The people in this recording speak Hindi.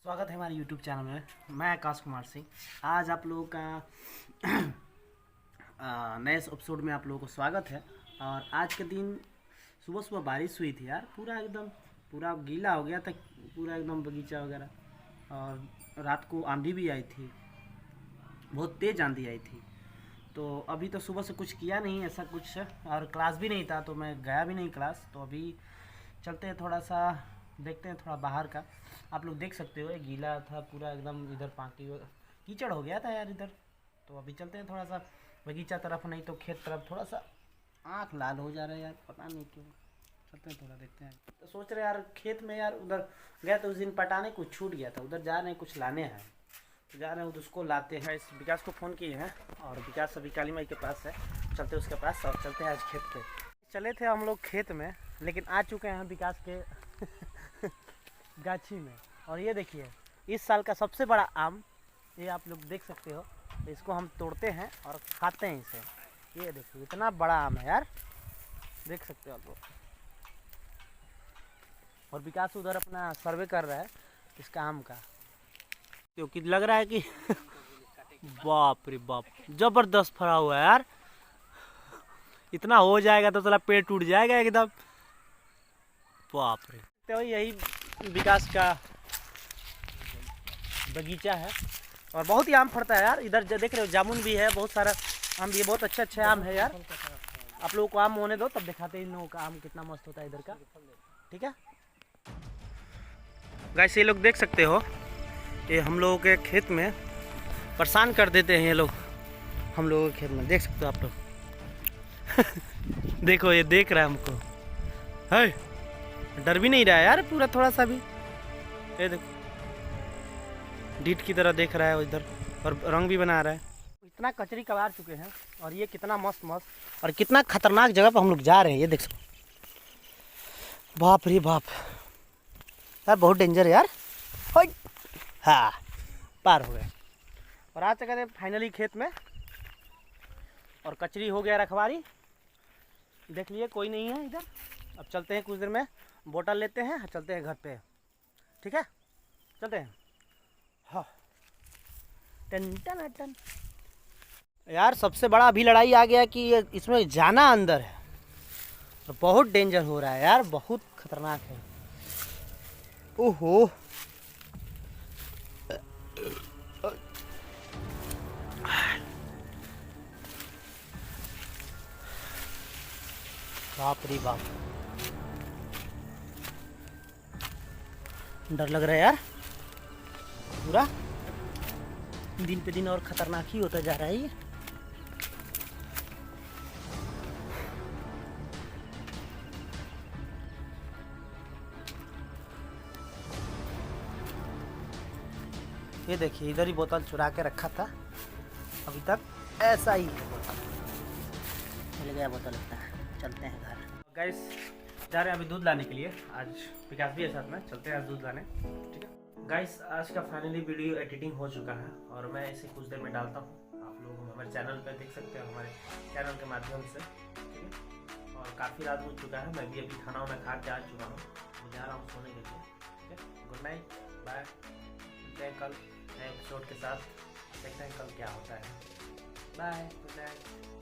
स्वागत है हमारे YouTube चैनल में। मैं आकाश कुमार सिंह। आज आप लोगों का नए एपिसोड में आप लोगों को स्वागत है। और आज के दिन सुबह सुबह बारिश हुई थी यार, पूरा गीला हो गया था, पूरा एकदम बगीचा वगैरह। और रात को आंधी भी आई थी, बहुत तेज़ आंधी आई थी। तो अभी तो सुबह से कुछ किया नहीं ऐसा कुछ, और क्लास भी नहीं था तो मैं गया भी नहीं क्लास। तो अभी चलते हैं, थोड़ा सा देखते हैं थोड़ा बाहर का। आप लोग देख सकते हो ये गीला था पूरा एकदम, इधर पार्टी कीचड़ हो गया था यार इधर। तो अभी चलते हैं थोड़ा सा बगीचा तरफ, नहीं तो खेत तरफ। थोड़ा सा आँख लाल हो जा रहा है यार, पता नहीं क्यों। चलते हैं थोड़ा देखते हैं। तो सोच रहे यार खेत में यार, उधर गया तो उस दिन पटाने कुछ छूट गया था, उधर जा रहे हैं कुछ लाने हैं, तो जा रहे हैं उसको लाते हैं। इस विकास को फ़ोन किए हैं और विकास अभी काली माई के पास है, चलते उसके पास और चलते हैं आज खेत पे। चले थे हम लोग खेत में, लेकिन आ चुके हैं विकास के गाछी में। और ये देखिए इस साल का सबसे बड़ा आम, ये आप लोग देख सकते हो। तो इसको हम तोड़ते हैं और खाते हैं इसे। ये देखिए इतना बड़ा आम है यार, देख सकते हो आप लोग। और विकास उधर अपना सर्वे कर रहा है इसका आम का, क्योंकि लग रहा है कि बाप रे बाप, जबरदस्त फरा हुआ है यार। इतना हो जाएगा तो साला पेड़ टूट जाएगा एकदम, बाप रे। तो यही विकास का बगीचा है और बहुत ही आम फड़ता है यार। इधर देख रहे हो जामुन भी है, बहुत सारा आम भी है, बहुत अच्छे आम है यार। आप लोगों को आम होने दो तब दिखाते हैं इन लोगों का आम कितना मस्त होता है इधर का, ठीक है गाइस। ये लोग देख सकते हो, ये हम लोगों के खेत में परेशान कर देते हैं ये लोग, हम लोगों के खेत में देख सकते हो आप लोग। देखो ये देख रहा है हमको, है डर भी नहीं रहा है यार पूरा थोड़ा सा भी। ये देखो डीट की तरह देख रहा है इधर, और रंग भी बना रहा है। इतना कचरी कबार चुके हैं, और ये कितना मस्त और कितना खतरनाक जगह पर हम लोग जा रहे हैं, ये देख सकते। बाप रे बाप यार, बहुत डेंजर है यार। हाँ पार हो गए और आ चुके हैं फाइनली खेत में। और कचरी हो गया रखवारी, देख लिए कोई नहीं है इधर। अब चलते हैं, कुछ देर में बोतल लेते हैं, चलते हैं घर पे, ठीक है चलते हैं। हाँ टन टन टन यार, सबसे बड़ा अभी लड़ाई आ गया कि इसमें जाना अंदर है, और बहुत डेंजर हो रहा है यार, बहुत खतरनाक है। ओहो बाप रे बाप, डर लग रहा है यार पूरा, दिन पे दिन और खतरनाक ही होता जा रहा है ये। ये देखिए इधर ही बोतल चुरा के रखा था, अभी तक ऐसा ही है बोतल, मिल गया बोतल लगता है। चलते हैं घर गाइस, जा रहे हैं अभी दूध लाने के लिए। आज विकास भी है साथ में, चलते हैं आज दूध लाने, ठीक है गाइस। आज का फाइनली वीडियो एडिटिंग हो चुका है और मैं इसे कुछ देर में डालता हूँ। आप लोग हमारे चैनल पर देख सकते हो, हमारे चैनल के माध्यम से, ठीक है। और काफ़ी रात हो चुका है, मैं भी अभी खाना वाना खा के आ चुका हूँ, मैं जा रहा हूँ सोने के लिए, ठीक है। गुड नाइट, बाय, मिलते हैं कल नए एपिसोड के साथ, देखते हैं कल क्या होता है। Bye, good night.